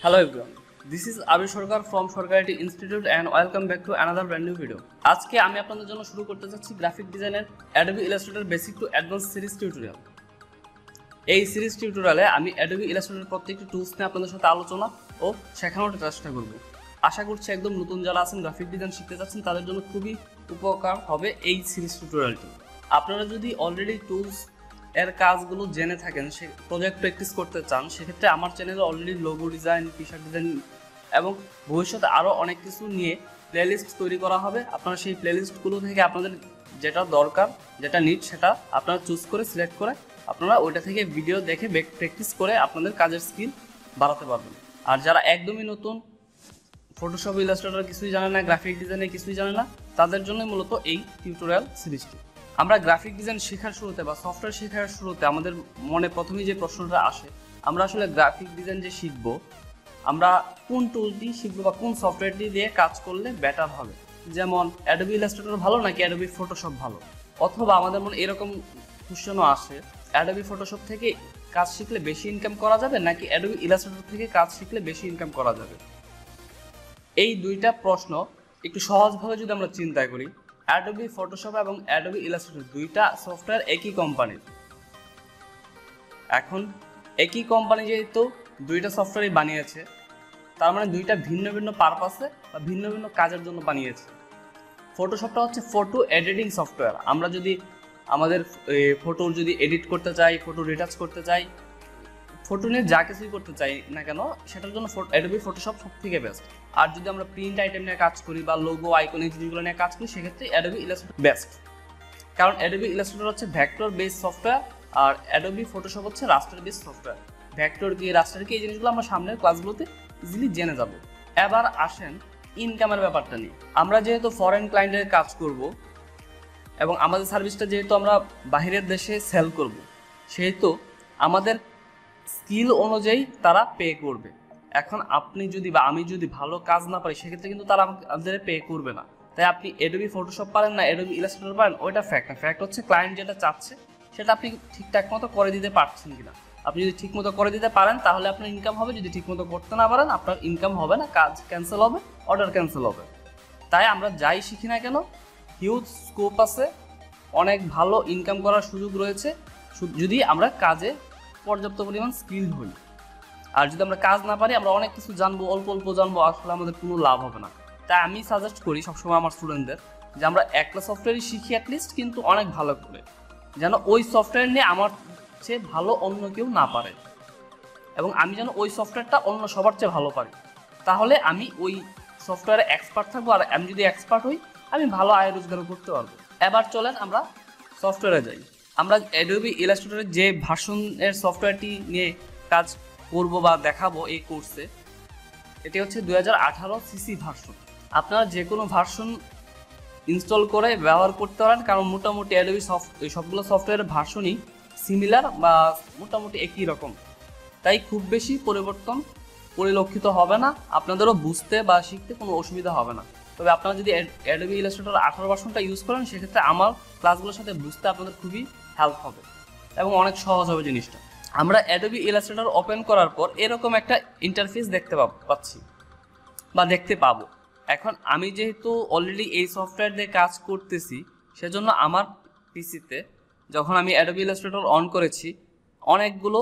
Hello everyone, this is Abir Sarkar from Sarkar Institute and welcome back to another brand new video. আজকে আমি আপনাদের জন্য শুরু করতে যাচ্ছি গ্রাফিক ডিজাইনের Adobe Illustrator Basic to Advanced series tutorial. এই সিরিজ টিউটোরিয়ালে আমি Adobe Illustrator প্রত্যেকটি টুলস নিয়ে আপনাদের সাথে আলোচনা ও শেখানোর চেষ্টা করব। আশা করছি একদম নতুন যারা আছেন গ্রাফিক ডিজাইন শিখতে যাচ্ছেন তাদের জন্য খুবই উপকার হবে এই সিরিজ টিউটোরিয়ালটি। আপনারা যদি অলরেডি টুলস এর কাজগুলো জেনে থাকেন, সে প্রজেক্ট প্র্যাকটিস করতে চান, সেক্ষেত্রে আমার চ্যানেলে already logo design, T-shirt design এবং ভবিষ্যতে আরও অনেক কিছু নিয়ে প্লেলিস্ট তৈরি করা হবে। আপনারা সেই প্লেলিস্টগুলো থেকে আপনাদের যেটা দরকার, যেটা নিড, সেটা আপনারা চুজ করে সিলেক্ট করে আপনারা ওইটা থেকে ভিডিও দেখে প্র্যাকটিস করে আপনাদের কাজের স্কিল বাড়াতে পারবেন। আর যারা একদমই নতুন, ফটোশপ, ইলাস্ট্রেটর কিছুই জানে না, গ্রাফিক ডিজাইনে কিছুই জানে না, তাদের জন্য মূলত এই টিউটোরিয়াল সিরিজটি। আমরা গ্রাফিক ডিজাইন শেখার শুরুতে বা সফটওয়্যার শেখার শুরুতে আমাদের মনে প্রথমেই যে প্রশ্নটা আসে, আমরা আসলে গ্রাফিক ডিজাইন যে শিখবো, আমরা কোন টুলটি শিখবো বা কোন সফটওয়্যারটি দিয়ে কাজ করলে বেটার হবে। যেমন অ্যাডোবি ইলাস্ট্রেটর ভালো নাকি অ্যাডোবি ফটোশপ ভালো, অথবা আমাদের মনে এরকম কোশ্চেনও আসে, অ্যাডোবি ফটোশপ থেকে কাজ শিখলে বেশি ইনকাম করা যাবে নাকি অ্যাডোবি ইলাস্ট্রেটর থেকে কাজ শিখলে বেশি ইনকাম করা যাবে। এই দুইটা প্রশ্ন একটু সহজভাবে যদি আমরা চিন্তা করি, অ্যাডোবি ফটোশপ এবং অ্যাডোবি ইলাস্ট্রেটর দুইটা সফটওয়্যার একই কোম্পানির। এখন একই কোম্পানি যেহেতু দুইটা সফটওয়্যারই বানিয়েছে, তার মানে দুইটা ভিন্ন ভিন্ন পারপাসে বা ভিন্ন ভিন্ন কাজের জন্য বানিয়েছে। ফটোশপটা হচ্ছে ফটো এডিটিং সফটওয়্যার। আমরা যদি আমাদের ফটো যদি এডিট করতে চাই, ফটো রিটাচ করতে চাই, ফটো নিয়ে যা কিছুই করতে চাই না কেন, সেটার জন্য অ্যাডোবি ফটোশপ সব থেকে বেস্ট। আর যদি আমরা প্রিন্ট আইটেম নিয়ে কাজ করি বা লোগো, আইকন, এই জিনিসগুলো নিয়ে কাজ করি, সেক্ষেত্রে অ্যাডোবি ইলাস্ট্রেটর বেস্ট। কারণ অ্যাডোবি ইলাস্ট্রেটর হচ্ছে ভেক্টর বেস সফটওয়্যার আর অ্যাডোবি ফটোশপ হচ্ছে রাস্টার বেস সফটওয়্যার। ভেক্টর কি, রাস্টার কি, এই জিনিসগুলো আমরা সামনের ক্লাসগুলোতে ইজিলি জেনে যাব। এবার আসেন ইনকামের ব্যাপারটা নিয়ে। আমরা যেহেতু ফরেন ক্লায়েন্টের কাজ করব এবং আমাদের সার্ভিসটা যেহেতু আমরা বাহিরের দেশে সেল করব, সেহেতু আমাদের স্কিল অনুযায়ী তারা পে করবে। এখন আপনি যদি বা আমি যদি ভালো কাজ না পারি, সেক্ষেত্রে কিন্তু তারা আমাদের পে করবে না। তাই আপনি অ্যাডোবি ফটোশপ পারেন না অ্যাডোবি ইলাস্ট্রেটর পারেন, ওইটা ফ্যাক্ট না। ফ্যাক্ট হচ্ছে ক্লায়েন্ট যেটা চাচ্ছে সেটা আপনি ঠিকঠাক মতো করে দিতে পারছেন কিনা। আপনি যদি ঠিক মতো করে দিতে পারেন তাহলে আপনার ইনকাম হবে, যদি ঠিক মতো করতে না পারেন আপনার ইনকাম হবে না, কাজ ক্যান্সেল হবে, অর্ডার ক্যান্সেল হবে। তাই আমরা যাই শিখি না কেন, হিউজ স্কোপ আছে, অনেক ভালো ইনকাম করার সুযোগ রয়েছে যদি আমরা কাজে পর্যাপ্ত পরিমাণ স্কিল হই। আর যদি আমরা কাজ না পারি, আমরা অনেক কিছু জানবো, অল্প অল্প জানবো, আসলে আমাদের কোনো লাভ হবে না। তাই আমি সাজেস্ট করি সবসময় আমার স্টুডেন্টদের যে আমরা একটা সফটওয়্যারই শিখি অ্যাটলিস্ট, কিন্তু অনেক ভালো করে, যেন ওই সফটওয়্যার নিয়ে আমার চেয়ে ভালো অন্য কেউ না পারে এবং আমি যেন ওই সফটওয়্যারটা অন্য সবার চেয়ে ভালো পারি। তাহলে আমি ওই সফটওয়্যারে এক্সপার্ট থাকবো, আর আমি যদি এক্সপার্ট হই আমি ভালো আয় রোজগারও করতে পারবো। এবার চলেন আমরা সফটওয়্যারে যাই। আমরা অ্যাডোবি ইলাস্ট্রেটরের যে ভার্সনের সফটওয়্যারটি নিয়ে কাজ করব বা দেখাবো এই কোর্সে, এটি হচ্ছে 2018 সিসি ভার্সন। আপনারা যে কোনো ভার্সন ইনস্টল করে ব্যবহার করতে পারেন, কারণ মোটামুটি অ্যাডোবি সবগুলো সফটওয়্যারের ভার্সনই সিমিলার বা মোটামুটি একই রকম। তাই খুব বেশি পরিবর্তন পরিলক্ষিত হবে না, আপনাদেরও বুঝতে বা শিখতে কোনো অসুবিধা হবে না। তবে আপনারা যদি অ্যাডোবি ইলাস্ট্রেটর 18 ভার্সনটা ইউজ করেন, সেক্ষেত্রে আমার ক্লাসগুলোর সাথে বুঝতে আপনাদের খুবই হেল্প হবে এবং অনেক সহজ হবে জিনিসটা। আমরা অ্যাডোবি ইলাস্ট্রেটর ওপেন করার পর এরকম একটা ইন্টারফেস দেখতে পাচ্ছি বা দেখতে পাবো। এখন আমি যেহেতু অলরেডি এই সফটওয়্যার দিয়ে কাজ করতেছি, সেজন্য আমার পিসিতে যখন আমি অ্যাডোবি ইলাস্ট্রেটর অন করেছি, অনেকগুলো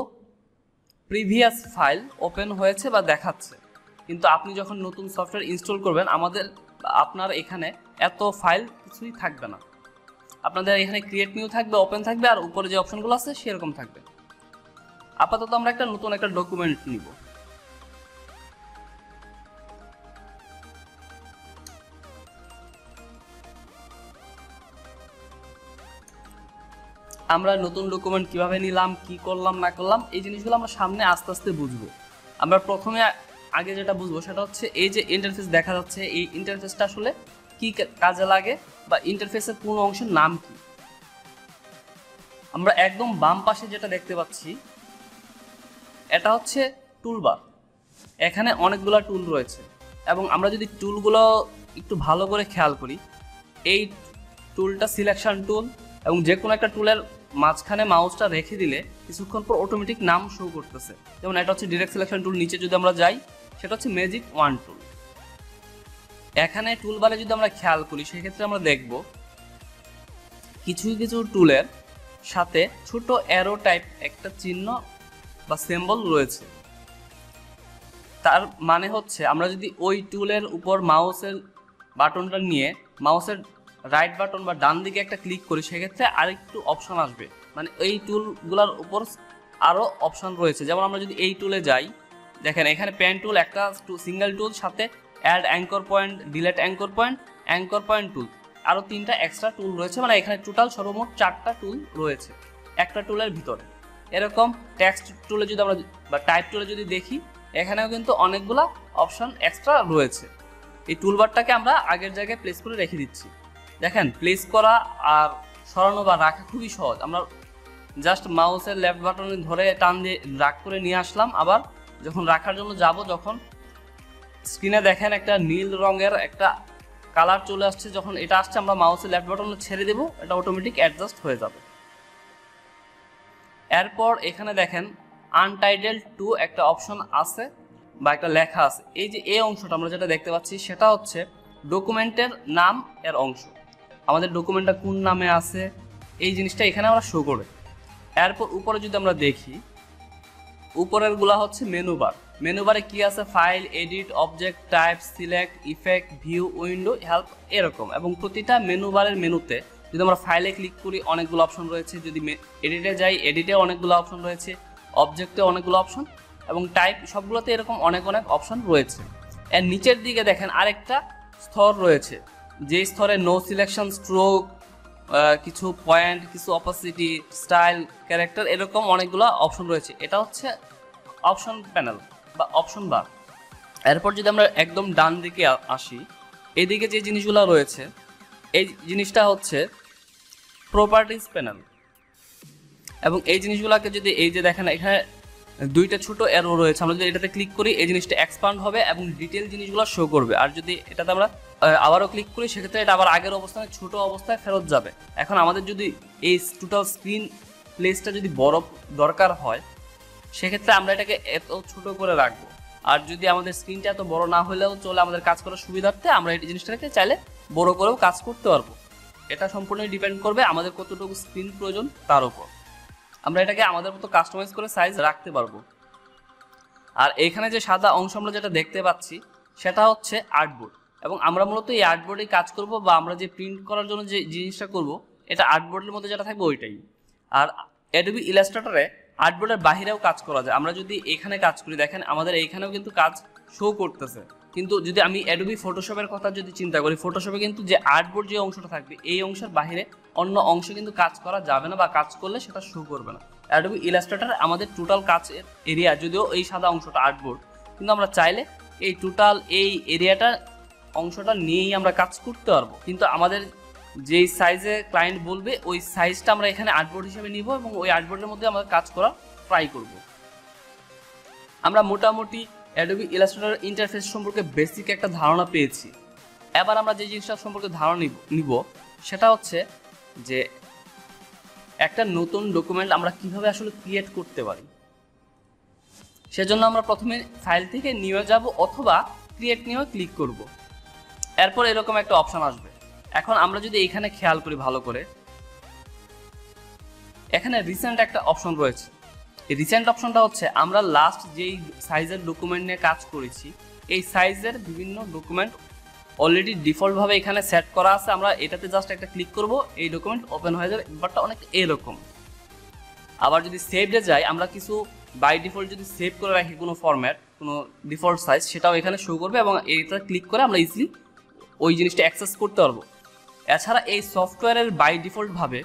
প্রিভিয়াস ফাইল ওপেন হয়েছে বা দেখাচ্ছে। কিন্তু আপনি যখন নতুন সফটওয়্যার ইনস্টল করবেন, আপনার এখানে এত ফাইল কিছুই থাকবে না। আপনাদের এখানে ক্রিয়েট নিউ থাকবে, ওপেন থাকবে, আর উপরে যে অপশনগুলো আছে সেরকম থাকবে। আপাতত আমরা নতুন একটা ডকুমেন্ট নিব। আমরা নতুন ডকুমেন্ট কিভাবে নিলাম, কি করলাম না করলাম, এই জিনিসগুলো আমরা সামনে আস্তে আস্তে বুঝবো। আমরা প্রথমে আগে যেটা বুঝবো সেটা হচ্ছে এই যে ইন্টারফেস দেখা যাচ্ছে, এই ইন্টারফেসটা আসলে কি কাজে লাগে বা ইন্টারফেসের কোন অংশের নাম কি। আমরা একদম বাম পাশে যেটা দেখতে পাচ্ছি, এটা হচ্ছে টুলবার। এখানে অনেকগুলো টুল রয়েছে এবং আমরা যদি টুলগুলো একটু ভালো করে খেয়াল করি, এই টুলটা সিলেকশন টুল এবং যে কোনো একটা টুলের মাঝখানে মাউসটা রেখে দিলে কিছুক্ষণ পর অটোমেটিক নাম শো করতেছে। যেমন এটা হচ্ছে ডিরেক্ট সিলেকশন টুল। নিচে যদি আমরা যাই, সেটা হচ্ছে ম্যাজিক ওয়ান টুল। এখানে টুলবারে যদি আমরা খেয়াল করি সেক্ষেত্রে আমরা দেখব কিছু কিছু টুলের সাথে ছোট অ্যারো টাইপ একটা চিহ্ন বা সিম্বল রয়েছে। তার মানে হচ্ছে আমরা যদি ওই টুলের উপর মাউসের বাটনটা নিয়ে মাউসের রাইট বাটন বা ডান দিকে একটা ক্লিক করি সেক্ষেত্রে আরেকটু অপশন আসবে, মানে এই টুলগুলোর উপর আরও অপশন রয়েছে। যেমন আমরা যদি এই টুলে যাই, দেখেন এখানে পেন টুল একটা সিঙ্গেল টুল, সাথে add anchor point, delete anchor point tool, আরও 3টা এক্সট্রা টুল রয়েছে, মানে এখানে টোটাল সর্বমোট 4টা টুল রয়েছে একটা টুলের ভিতরে। এরকম টেক্সট টুলে যদি আমরা বা টাইপ টুলে যদি দেখি, এখানেও কিন্তু অনেকগুলা অপশন এক্সট্রা রয়েছে। এই টুলবারটাকে আমরা আগের জায়গায় প্লেস করে রেখে দিচ্ছি। দেখেন প্লেস করা আর সরানো বা রাখা খুবই সহজ। আমরা জাস্ট মাউসের লেফট বাটন ধরে টান দিয়ে রাখ করে নিয়ে আসলাম, আবার যখন রাখার জন্য যাব, যখন স্ক্রিনে দেখেন একটা নীল রঙের একটা কালার চলে আসছে, যখন এটা আসছে আমরা মাউসের লেফট বাটন ছেড়ে দেব, এটা অটোমেটিক অ্যাডজাস্ট হয়ে যাবে। এরপর এখানে দেখেন আনটাইটেল টু একটা অপশন আছে বা একটা লেখা আছে। এই যে এই অংশটা আমরা যেটা দেখতে পাচ্ছি সেটা হচ্ছে ডকুমেন্টের নাম এর অংশ। আমাদের ডকুমেন্টটা কোন নামে আছে এই জিনিসটা এখানে আমরা শো করে। এরপর উপরে যদি আমরা দেখি, উপরের গুলা হচ্ছে মেনু বারে কি আছে, file, edit, object, type, select, effect, view, window, help, এরকম। এবং প্রতিটা মেনু বারের মেনুতে যদি আমরা ফাইলে ক্লিক করি অনেকগুলো অপশন রয়েছে, যদি এডিটে যাই এডিটে অনেকগুলো অপশন রয়েছে, অবজেক্টে অনেকগুলো অপশন, এবং টাইপ, সবগুলোতে এরকম অনেক অপশন রয়েছে। এর নিচের দিকে দেখেন আরেকটা স্তর রয়েছে, যে স্তরে নো সিলেকশন, স্ট্রোক, কিছু পয়েন্ট, কিছু অপাসিটি, স্টাইল, ক্যারেক্টার, এরকম অনেকগুলো অপশন রয়েছে। এটা হচ্ছে অপশন প্যানেল বা অপশন বার। এরপর যদি আমরা একদম ডান দিকে আসি, এদিকে যে জিনিসগুলো রয়েছে এই জিনিসটা হচ্ছে প্রপার্টিজ প্যানেল। এবং এই জিনিসগুলোকে যদি এই যে দেখেন এখানে 2টা ছোট অ্যারো রয়েছে, আমরা যদি এটাতে ক্লিক করি এই জিনিসটা এক্সপান্ড হবে এবং ডিটেল জিনিসগুলো শো করবে। আর যদি এটাতে আমরা আবারও ক্লিক করি সেক্ষেত্রে এটা আবার আগের অবস্থানে ছোট অবস্থায় ফেরত যাবে। এখন আমাদের যদি এই টোটাল স্ক্রিন প্লেসটা যদি বড় দরকার হয় সেক্ষেত্রে আমরা এটাকে এত ছোট করে রাখবো। আর যদি আমাদের স্ক্রিনটা এত বড় না হলেও চলে, আমাদের কাজ করার সুবিধার্থে আমরা এই জিনিসটাকে চাইলে বড় করেও কাজ করতে পারবো। এটা সম্পূর্ণ ডিপেন্ড করবে আমাদের কতটুকু স্ক্রিন প্রয়োজন তার উপর। আমরা এটাকে আমাদের মতো কাস্টমাইজ করে সাইজ রাখতে পারবো। আর এখানে যে সাদা অংশ আমরা যেটা দেখতে পাচ্ছি সেটা হচ্ছে আর্টবোর্ড, এবং আমরা মূলত এই আর্টবোর্ডে কাজ করব বা আমরা যে প্রিন্ট করার জন্য যে জিনিসটা করব এটা আর্টবোর্ডের মধ্যে যেটা থাকবে ওইটাই। আর অ্যাডোবি ইলাস্ট্রেটরে আর্টবোর্ডের বাহিরেও কাজ করা যায়। আমরা যদি এখানে কাজ করি, দেখেন আমাদের এইখানেও কিন্তু কাজ শো করতেছে। কিন্তু যদি আমি অ্যাডোবি ফটোশপের কথা যদি চিন্তা করি, ফটোশপে কিন্তু যে আর্টবোর্ড যে অংশটা থাকবে এই অংশের বাহিরে অন্য অংশে কিন্তু কাজ করা যাবে না, বা কাজ করলে সেটা শো করবে না। অ্যাডোবি ইলাস্ট্রেটর আমাদের টোটাল কাজের এরিয়া, যদিও এই সাদা অংশটা আর্টবোর্ড, কিন্তু আমরা চাইলে এই টোটাল এই এরিয়াটা অংশটা নিয়েই আমরা কাজ করতে পারবো। কিন্তু আমাদের যেই সাইজে ক্লায়েন্ট বলবে ওই সাইজটা আমরা এখানে আর্টবোর্ড হিসেবে নিব এবং ওই আর্টবোর্ডের মধ্যে আমরা কাজ করার ট্রাই করব। আমরা মোটামুটি অ্যাডোবি ইলাস্ট্রেটর ইন্টারফেস সম্পর্কে বেসিক একটা ধারণা পেয়েছি। এবার আমরা যে জিনিসটা সম্পর্কে ধারণা নিব সেটা হচ্ছে যে একটা নতুন ডকুমেন্ট আমরা কিভাবে আসলে ক্রিয়েট করতে পারি। সেজন্য আমরা প্রথমে ফাইল থেকে নিয়ে যাব অথবা ক্রিয়েট নিয়ে ক্লিক করব। এরপর এরকম একটা অপশন আসবে। এখন আমরা যদি এখানে খেয়াল করি ভালো করে, এখানে রিসেন্ট একটা অপশন রয়েছে। এই রিসেন্ট অপশনটা হচ্ছে আমরা লাস্ট যেই সাইজের ডকুমেন্ট নিয়ে কাজ করেছি এই সাইজের বিভিন্ন ডকুমেন্ট অলরেডি ডিফল্টভাবে এখানে সেট করা আছে। আমরা এটাতে জাস্ট একটা ক্লিক করব, এই ডকুমেন্ট ওপেন হয়ে যাবে। ব্যাপারটা অনেক এরকম। আবার যদি সেভডে যাই, আমরা কিছু বাই ডিফল্ট যদি সেভ করে রাখি কোনো ফরম্যাট, কোনো ডিফল্ট সাইজ, সেটাও এখানে শো করবে এবং এইটা ক্লিক করে আমরা ইজিলি ওই জিনিসটা অ্যাক্সেস করতে পারবো। এছাড়া এই সফটওয়্যারের বাই ডিফল্টভাবে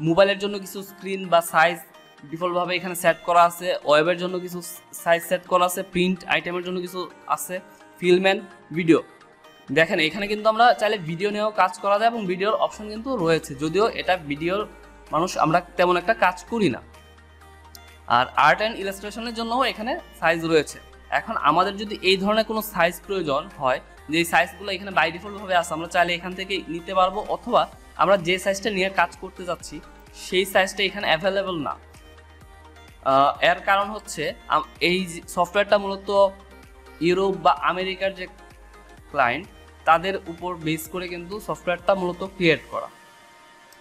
মোবাইলের জন্য কিছু স্ক্রিন বা সাইজ ডিফল্টভাবে এখানে সেট করা আছে, ওয়েবের জন্য কিছু সাইজ সেট করা আছে, প্রিন্ট আইটেমের জন্য কিছু আছে, ফিল্ম অ্যান্ড ভিডিও। দেখেন এখানে কিন্তু আমরা চাইলে ভিডিও নিয়েও কাজ করা যায় এবং ভিডিওর অপশন কিন্তু রয়েছে, যদিও এটা ভিডিওর মানুষ আমরা তেমন একটা কাজ করি না। আর আর্ট অ্যান্ড ইলাস্ট্রেশনের জন্যও এখানে সাইজ রয়েছে। এখন আমাদের যদি এই ধরনের কোনো সাইজ প্রয়োজন হয়, যে সাইজগুলো এখানে বাই ডিফল্টভাবে আছে, আমরা চাইলে এখান থেকে নিতে পারবো, অথবা আমরা যে সাইজটা নিয়ে কাজ করতে যাচ্ছি সেই সাইজটা এখানে অ্যাভেলেবল না। এর কারণ হচ্ছে এই সফটওয়্যারটা মূলত ইউরোপ বা আমেরিকার যে ক্লায়েন্ট তাদের উপর বেস করে কিন্তু সফটওয়্যারটা মূলত ক্রিয়েট করা,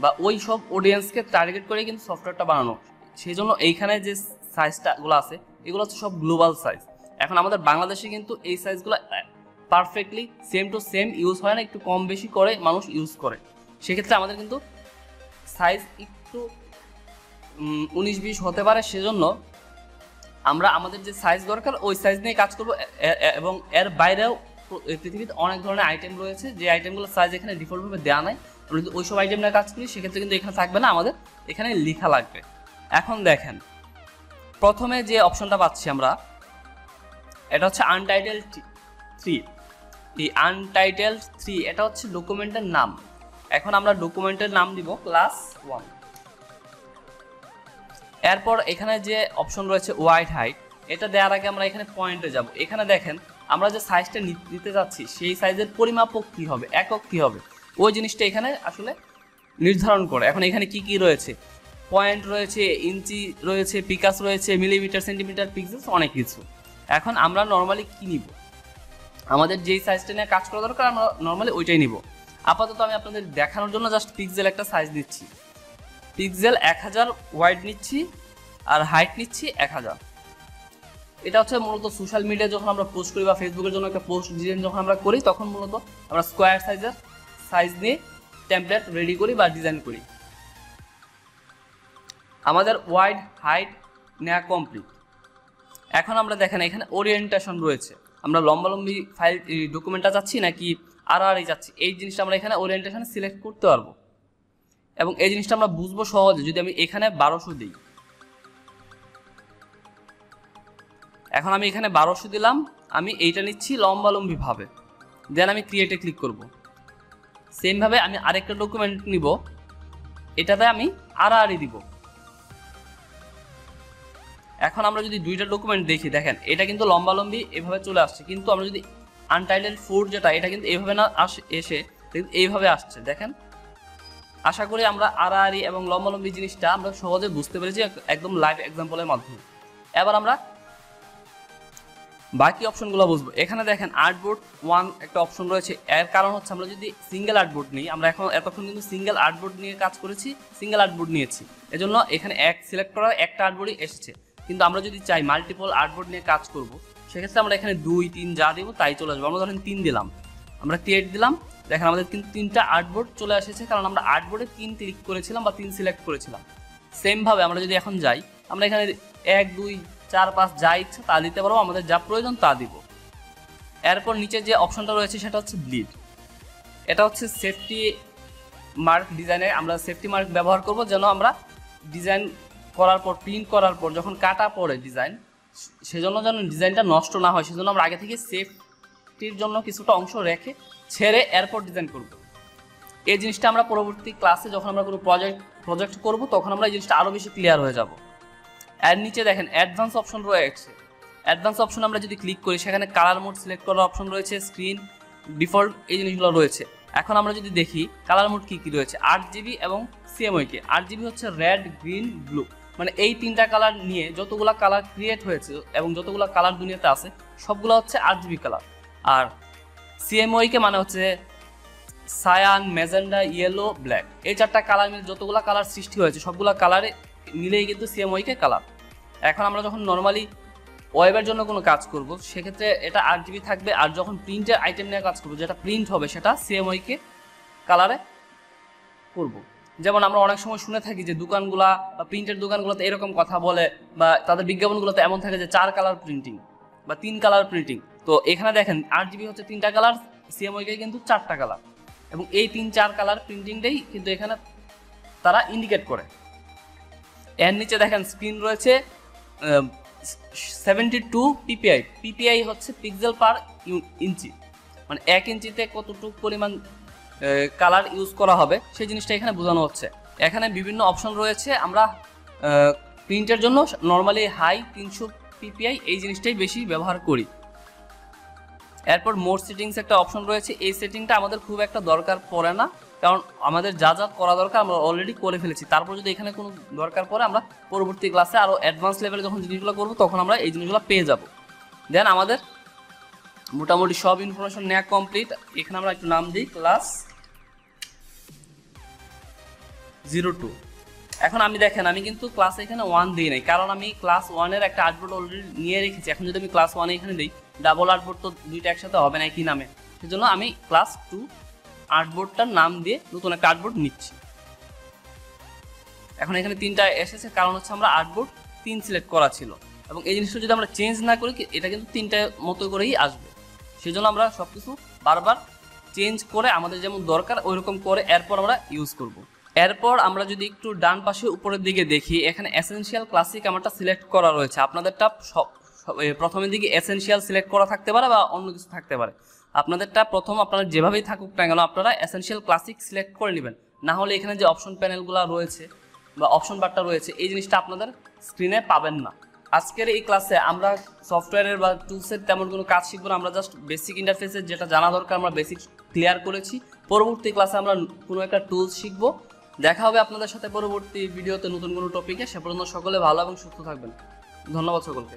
বা ওই সব অডিয়েন্সকে টার্গেট করে কিন্তু সফটওয়্যারটা বানানো। সেই জন্য এইখানে যে সাইজটাগুলো আছে এগুলো হচ্ছে সব গ্লোবাল সাইজ। এখন আমাদের বাংলাদেশে কিন্তু এই সাইজগুলো perfectly same to same use হয় না, একটু কম বেশি করে মানুষ ইউজ করে। সেক্ষেত্রে আমাদের কিন্তু সাইজ একটু 19-20 হতে পারে। সেজন্য আমরা আমাদের যে সাইজ দরকার ওই সাইজ নিয়ে কাজ করব। এবং এর বাইরেও পৃথিবীতে অনেক ধরনের আইটেম রয়েছে, যে আইটেমগুলোর সাইজ এখানে ডিফল্টভাবে দেওয়া নাই। আমরা যদি ওই সব আইটেম নিয়ে কাজ করি সেক্ষেত্রে কিন্তু এখানে থাকবে না, আমাদের এখানে লেখা লাগবে। এখন দেখেন প্রথমে যে অপশনটা পাচ্ছি আমরা, এটা হচ্ছে আনটাইটেল 3। এই আনটাইটেল 3 এটা হচ্ছে ডকুমেন্টের নাম। এখন আমরা ডকুমেন্টের নাম দিব ক্লাস 1। এরপর এখানে যে অপশন রয়েছে ওয়াইড হাইট, এটা দেওয়ার আগে আমরা এখানে পয়েন্টে যাব। এখানে দেখেন আমরা যে সাইজটা নিতে যাচ্ছি সেই সাইজের পরিমাপক কী হবে, একক কী হবে, ওই জিনিসটা এখানে আসলে নির্ধারণ করে। এখন এখানে কি কি রয়েছে, পয়েন্ট রয়েছে, ইঞ্চি রয়েছে, পিকাস রয়েছে, মিলিমিটার, সেন্টিমিটার, পিক্সেলস, অনেক কিছু। এখন আমরা নর্মালি কি নিব, আমাদের যেই সাইজটা নিয়ে কাজ করা দরকার আমরা নর্মালি ওইটাই নিব। আপাতত আমি আপনাদের দেখানোর জন্য জাস্ট পিক্সেল একটা সাইজ নিচ্ছি। পিক্সেল 1000 ওয়াইড নিচ্ছি আর হাইট নিচ্ছি 1000। এটা হচ্ছে মূলত সোশ্যাল মিডিয়া যখন আমরা পোস্ট করি বা ফেসবুকের জন্য একটা পোস্ট ডিজাইন যখন আমরা করি তখন মূলত আমরা স্কোয়ার সাইজের সাইজ নিয়ে টেমপ্লেট রেডি করি বা ডিজাইন করি। আমাদের ওয়াইড হাইট নেওয়া কমপ্লিট। এখন আমরা দেখেন এখানে ওরিয়েন্টেশন রয়েছে, আমরা লম্বালম্বি ফাইল ডকুমেন্টটা চাচ্ছি নাকি আড়াআড়ি যাচ্ছি, এই জিনিসটা আমরা এখানে ওরিয়েন্টেশন সিলেক্ট করতে পারবো। এবং এই জিনিসটা আমরা বুঝবো সহজে যদি আমি এখানে 1200 দিই। এখন আমি এখানে 1200 দিলাম, আমি এইটা নিচ্ছি লম্বালম্বি ভাবে, দেন আমি ক্রিয়েটে ক্লিক করব। সেমভাবে আমি আরেকটা ডকুমেন্ট নিব, এটাতে আমি আড়াআড়ি দিব। এখন আমরা যদি দুইটা ডকুমেন্ট দেখি, দেখেন এটা কিন্তু লম্বালম্বি এভাবে চলে আসছে, কিন্তু আমরা যদি আনটাইটেল 4 যেটা, এটা কিন্তু এইভাবে না এসে কিন্তু এইভাবে আসছে। দেখেন, আশা করি আমরা আড়াআড়ি এবং লম্বালম্বি জিনিসটা আমরা সহজে বুঝতে পেরেছি একদম লাইভ এক্সাম্পলের মাধ্যমে। এবার আমরা বাকি অপশনগুলো বুঝবো। এখানে দেখেন আর্টবোর্ড 1 একটা অপশন রয়েছে। এর কারণ হচ্ছে আমরা যদি সিঙ্গেল আর্টবোর্ড নিই, আমরা এতক্ষণ কিন্তু সিঙ্গেল আর্টবোর্ড নিয়ে কাজ করেছি, সিঙ্গেল আর্টবোর্ড নিয়েছি, এজন্য এখানে এক সিলেক্ট করার একটা আর্টবোর্ডই এসেছে। কিন্তু আমরা যদি চাই মাল্টিপল আর্টবোর্ড নিয়ে কাজ করব, সেক্ষেত্রে আমরা এখানে 2, 3 যা দিব তাই চলে আসবে। আমরা ধরেন 3 দিলাম, আমরা ক্রিয়েট দিলাম, দেখেন আমাদের কিন্তু 3টা আর্টবোর্ড চলে এসেছে, কারণ আমরা আর্টবোর্ডে 3 ক্লিক করেছিলাম বা 3 সিলেক্ট করেছিলাম। সেমভাবে আমরা যদি এখন যাই, আমরা এখানে 1, 2, 4, 5 যা ইচ্ছা তা দিতে পারবো, আমাদের যা প্রয়োজন তা দিব। এরপর নিচে যে অপশনটা রয়েছে সেটা হচ্ছে ব্লিড। এটা হচ্ছে সেফটি মার্ক ডিজাইনে আমরা সেফটি মার্ক ব্যবহার করব, যেন আমরা ডিজাইন করার পর প্রিন্ট করার পর যখন কাটা পড়ে ডিজাইন, সেজন্য যেন ডিজাইনটা নষ্ট না হয়, সেজন্য আমরা আগে থেকে সেফটির জন্য কিছুটা অংশ রেখে ছেড়ে এরপর ডিজাইন করব। এই জিনিসটা আমরা পরবর্তী ক্লাসে যখন আমরা কোনো প্রজেক্ট করব তখন আমরা এই জিনিসটা আরও বেশি ক্লিয়ার হয়ে যাব। এর নিচে দেখেন অ্যাডভান্স অপশন রয়েছে। অ্যাডভান্স অপশন আমরা যদি ক্লিক করি, সেখানে কালার মোড সিলেক্ট করার অপশন রয়েছে, স্ক্রিন, ডিফল্ট, এই জিনিসগুলো রয়েছে। এখন আমরা যদি দেখি কালার মোড কী কী রয়েছে, 8GB এবং সিএমওয়াইকে। 8GB হচ্ছে রেড, গ্রিন, ব্লু, মানে এই 3টা কালার নিয়ে যতগুলো কালার ক্রিয়েট হয়েছে এবং যতগুলো কালার দুনিয়াতে আছে সবগুলো হচ্ছে 8GB কালার। আর সিএমওয়াইকে মানে হচ্ছে সায়ান, ম্যাজেন্ডা, ইয়েলো, ব্ল্যাক, এই 4টা কালার মিলে যতগুলো কালার সৃষ্টি হয়েছে সবগুলো কালারে মিলেই কিন্তু সিএমওয়াইকে কালার। এখন আমরা যখন নর্মালি ওয়েবের জন্য কোনো কাজ করব, সেক্ষেত্রে এটা 8GB থাকবে। আর যখন প্রিন্টের আইটেম নিয়ে কাজ করবো, যেটা প্রিন্ট হবে সেটা সিএমওয়াইকে কালারে করব। যেমন আমরা অনেক সময় শুনে থাকি যে দোকানগুলা বা প্রিন্টের দোকানগুলোতে এরকম কথা বলে, বা তাদের বিজ্ঞাপনগুলোতে এমন থাকে যে 4 কালার প্রিন্টিং বা 3 কালার প্রিন্টিং। তো এখানে দেখেন 8GB হচ্ছে 3টা কালার, সিএমওয়াইকে কিন্তু 4টা কালার, এবং এই 3-4 কালার প্রিন্টিংটাই কিন্তু এখানে তারা ইন্ডিকেট করে। এর নিচে দেখেন স্ক্রিন রয়েছে 72 পিপিআই। পিপিআই হচ্ছে পিক্সেল পার ইঞ্চি, মানে 1 ইঞ্চিতে কতটুকু পরিমাণ কালার ইউজ করা হবে সেই জিনিসটা এখানে বোঝানো হচ্ছে। এখানে বিভিন্ন অপশন রয়েছে। আমরা প্রিন্টের জন্য নর্মালি হাই 300 পিপিআই এই জিনিসটাই বেশি ব্যবহার করি। এরপর মোর সেটিংস একটা অপশন রয়েছে। এই সেটিংটা আমাদের খুব একটা দরকার পড়ে না, কারণ আমাদের যা যা করা দরকার আমরা অলরেডি করে ফেলেছি। তারপর যদি এখানে কোনো দরকার পড়ে, আমরা পরবর্তী ক্লাসে আরও অ্যাডভান্স লেভেলে যখন জিনিসগুলো করবো তখন আমরা এই জিনিসগুলো পেয়ে যাব। দেন আমাদের মোটামুটি সব ইনফরমেশন নেওয়া কমপ্লিট। এখানে আমরা একটু নাম দিই ক্লাস 02। এখন আমি দেখেন আমি কিন্তু ক্লাস এখানে 1 দিই নাই, কারণ আমি ক্লাস 1-এর একটা আর্টবোর্ড অলরেডি নিয়ে রেখেছি। এখন যদি আমি ক্লাস 1 এখানে দিই, ডাবল আর্টবোর্ড তো দুইটা একসাথে হবে না একই নামে, সেজন্য আমি ক্লাস 2 আর্টবোর্ডটার নাম দিয়ে নতুন একটা আর্টবোর্ড নিচ্ছি। এখন এখানে 3টা এসেছে, কারণ হচ্ছে আমরা আর্টবোর্ড 3 সিলেক্ট করা ছিল, এবং এই জিনিসটা যদি আমরা চেঞ্জ না করি এটা কিন্তু 3টার মতো করেই আসবে। সেজন্য আমরা সব কিছু বারবার চেঞ্জ করে আমাদের যেমন দরকার ওইরকম করে এরপর আমরা ইউজ করব। এরপর আমরা যদি একটু ডান পাশে উপরের দিকে দেখি, এখানে এসেনশিয়াল ক্লাসিক আমারটা সিলেক্ট করা রয়েছে। আপনাদেরটা প্রথমের দিকে এসেনশিয়াল সিলেক্ট করা থাকতে পারে বা অন্য কিছু থাকতে পারে। আপনাদেরটা প্রথম আপনারা যেভাবেই থাকুক না কেন আপনারা এসেনশিয়াল ক্লাসিক সিলেক্ট করে নেবেন, না হলে এখানে যে অপশন প্যানেলগুলো রয়েছে বা অপশন বারটা রয়েছে এই জিনিসটা আপনাদের স্ক্রিনে পাবেন না। আজকের এই ক্লাসে আমরা সফটওয়্যারের বা টুলসের তেমন কোনো কাজ শিখবো না, আমরা জাস্ট বেসিক ইন্টারফেসের যেটা জানা দরকার আমরা বেসিক ক্লিয়ার করেছি। পরবর্তী ক্লাসে আমরা কোনো একটা টুলস শিখবো। দেখা হবে আপনাদের সাথে পরবর্তী ভিডিওতে নতুন কোনো টপিকে। সে পর্যন্ত সকলে ভালো এবং সুস্থ থাকবেন। ধন্যবাদ সকলকে।